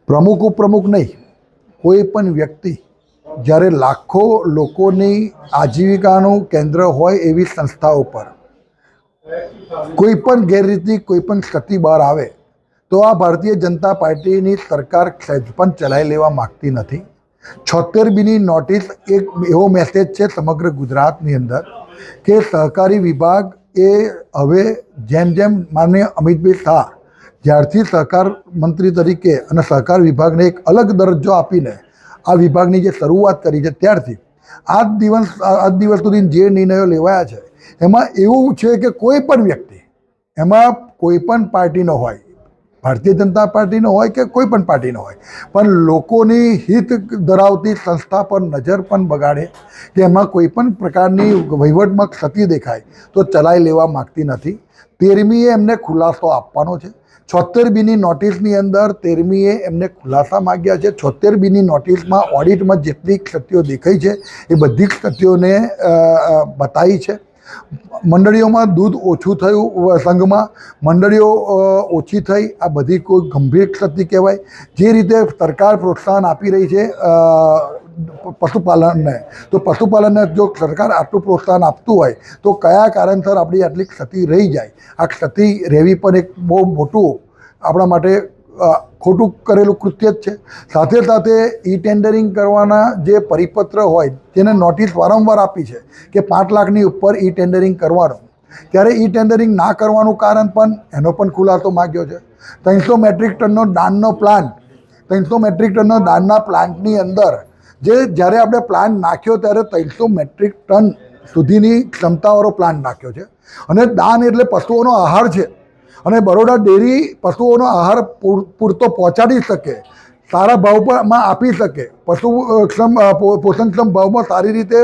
પ્રમુખ ઉપપ્રમુખ નહીં, કોઈ પણ વ્યક્તિ જ્યારે લાખો લોકોની આજીવિકાનું કેન્દ્ર હોય એવી સંસ્થાઓ પર કોઈ પણ ગેરરીતિ, કોઈ પણ ક્ષતિ બહાર આવે તો આ ભારતીય જનતા પાર્ટીની સરકાર સહેજ પણ ચલાવી લેવા માગતી નથી। 76બીની નોટિસ એક એવો મેસેજ છે સમગ્ર ગુજરાતની અંદર કે સહકારી વિભાગ એ હવે જેમ જેમ માનનીય અમિતભાઈ શાહ જ્યારથી સહકાર મંત્રી તરીકે અને સહકાર વિભાગને એક અલગ દરજ્જો આપીને આ વિભાગની જે શરૂઆત કરી છે ત્યારથી આજ દિવસ સુધી જે નિર્ણયો લેવાયા છે એમાં એવું છે કે કોઈ પણ વ્યક્તિ, એમાં કોઈ પણ પાર્ટીનો હોય, ભારતીય જનતા પાર્ટીનો હોય કે કોઈ પણ પાર્ટીનો હોય, પણ લોકોની હિત ધરાવતી સંસ્થા પર નજર પણ બગાડે કે એમાં કોઈ પણ પ્રકારની વહીવટમાં ક્ષતિ દેખાય તો ચલાવી લેવા માગતી નથી। 13મીએ એમને ખુલાસો આપવાનો છે। 76બીની નોટિસની અંદર 13મીએ એમને ખુલાસા માગ્યા છે। 76બીની નોટિસમાં ઓડિટમાં જેટલી ક્ષતિઓ દેખાઈ છે એ બધી ક્ષતિઓને બતાવી છે। મંડળીઓમાં દૂધ ઓછું થયું, સંઘમાં મંડળીઓ ઓછી થઈ, આ બધી કોઈ ગંભીર ક્ષતિ કહેવાય। જે રીતે સરકાર પ્રોત્સાહન આપી રહી છે પશુપાલનને, તો પશુપાલનને જો સરકાર આટલું પ્રોત્સાહન આપતું હોય તો કયા કારણસર આપણી આટલી ક્ષતિ રહી જાય? આ ક્ષતિ રહેવી પણ એક બહુ મોટું આપણા માટે ખોટું કરેલું કૃત્ય જ છે। સાથે સાથે ઈ ટેન્ડરિંગ કરવાના જે પરિપત્ર હોય, જેને નોટિસ વારંવાર આપી છે કે 5 લાખની ઉપર ઈ ટેન્ડરિંગ કરવાનું, ત્યારે ઈ ટેન્ડરિંગ ના કરવાનું કારણ પણ એનો પણ ખુલાસો માગ્યો છે। 300 મેટ્રિક ટનનો દાનનો પ્લાન્ટ, 300 મેટ્રિક ટનનો દાનના પ્લાન્ટની અંદર જ્યારે આપણે પ્લાન્ટ નાખ્યો ત્યારે 300 મેટ્રિક ટન સુધીની ક્ષમતાવાળો પ્લાન્ટ નાખ્યો છે અને દાન એટલે પશુઓનો આહાર છે અને બરોડા ડેરી પશુઓનો આહાર પૂરતો પહોંચાડી શકે, સારા ભાવમાં આપી શકે, પોષણક્ષમ ભાવમાં સારી રીતે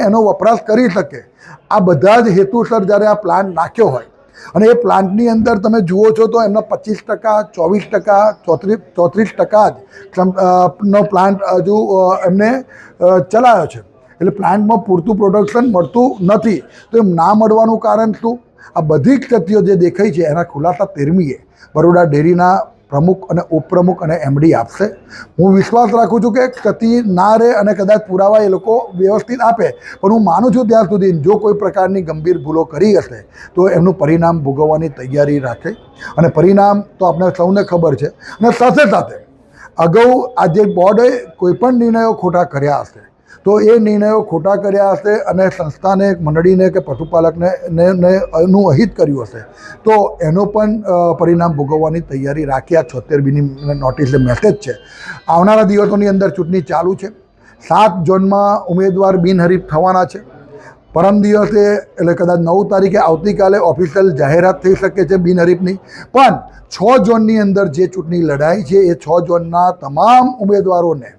એનો વપરાશ કરી શકે, આ બધા જ હેતુસર જ્યારે આ પ્લાન્ટ નાખ્યો હોય અને એ પ્લાન્ટની અંદર તમે જુઓ છો તો એમના 25%, 24%, 34% જ નો પ્લાન્ટ હજુ એમને ચલાવ્યો છે। એટલે પ્લાન્ટમાં પૂરતું પ્રોડક્શન મળતું નથી, તો એમ ના મળવાનું કારણ શું? આ બધી ક્ષતિઓ જે દેખાઈ છે એના ખુલાસા 13મીએ બરોડા ડેરીના પ્રમુખ અને ઉપપ્રમુખ અને એમડી આપશે। હું વિશ્વાસ રાખું છું કે ક્ષતિ ના રહે અને કદાચ પુરાવા એ લોકો વ્યવસ્થિત આપે, પણ હું માનું છું ત્યાં સુધી જો કોઈ પ્રકારની ગંભીર ભૂલો કરી હશે તો એમનું પરિણામ ભોગવવાની તૈયારી રાખે અને પરિણામ તો આપણે સૌને ખબર છે। અને સાથે સાથે અગાઉ આ જે બોર્ડે કોઈ પણ નિર્ણયો ખોટા કર્યા હશે તો એ નિર્ણયો ખોટા કર્યા હશે અને સંસ્થાને, મંડળીને કે પશુપાલકને નું અહિત કર્યું હશે તો એનો પણ પરિણામ ભોગવવાની તૈયારી રાખી આ 76બીની નોટિસ મેસેજ છે। આવનારા દિવસોની અંદર ચૂંટણી ચાલુ છે। 7 ઝોનમાં ઉમેદવાર બિનહરીફ થવાના છે। પરમ દિવસે એટલે કદાચ 9 તારીખે આવતીકાલે ઓફિશિયલ જાહેરાત થઈ શકે છે બિનહરીફની, પણ 6 ઝોનની અંદર જે ચૂંટણી લડાઈ છે એ 6 ઝોનના તમામ ઉમેદવારોને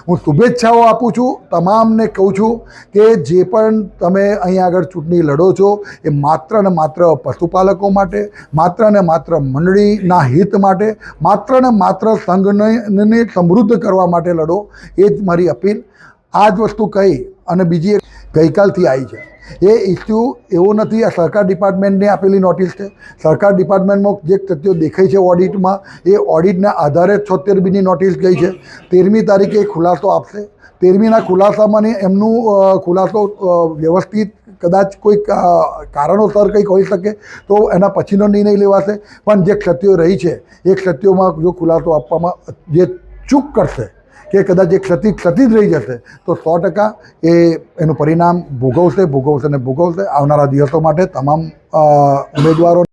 હું શુભેચ્છાઓ આપું છું। તમામને કહું છું કે જે પણ તમે અહીં આગળ ચૂંટણી લડો છો એ માત્ર ને માત્ર પશુપાલકો માટે, માત્ર ને માત્ર મંડળીના હિત માટે, માત્ર ને માત્ર સંઘને સમૃદ્ધ કરવા માટે લડો, એ જ મારી અપીલ। આ જ વસ્તુ કહી અને બીજી એક ગઈકાલથી આવી છે એ ઇસ્યુ એવો નથી, આ સહકાર ડિપાર્ટમેન્ટને આપેલી નોટિસ છે। સહકાર ડિપાર્ટમેન્ટમાં જે ક્ષતિઓ દેખાઈ છે ઓડિટમાં, એ ઓડિટના આધારે 76બીની નોટિસ ગઈ છે। 13મી તારીખે ખુલાસો આપશે। 13મીના ખુલાસામાં એમનું ખુલાસો વ્યવસ્થિત કદાચ કોઈ કારણોસર કંઈક હોઈ શકે તો એના પછીનો નિર્ણય લેવાશે, પણ જે ક્ષતિઓ રહી છે એ ક્ષતિઓમાં જો ખુલાસો આપવામાં જે ચૂક કરશે કે કદાચ એ ક્ષતિ જ રહી જશે તો 100% એનું પરિણામ ભોગવશે ને ભોગવશે। આવનારા દિવસો માટે તમામ ઉમેદવારો